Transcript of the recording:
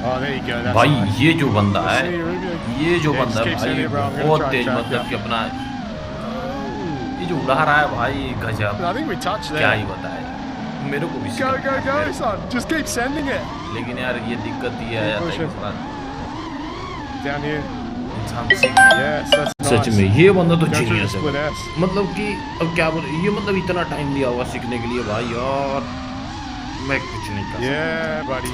Oh, there you go. That's भाई nice. ये जो बंदा है, See, Rubio. ये जो Yeah, बंदा just है keep भाई sending it, bro. I'm gonna बहुत try and तेज, track मतलब कि you. अपना Oh. ये जो उड़ा रहा है भाई गजब, I think we touched क्या there. ही बताए, मेरे को भी Go, सिखा go, go, मेरे को। son. Just keep sending it. लेकिन यार ये दिक्कत ये आ Keep जाता है कि pushing. थोड़ा Down here. इंसान सीख। Yes, that's nice. सच में ये बंदा तो Go through the genius split है, S. मतलब कि अब क्या बोल, ये मतलब इतना टाइम दिया होगा सीखने के लिए भाई, और मैं कुछ नहीं कर सकता। Yeah, buddy.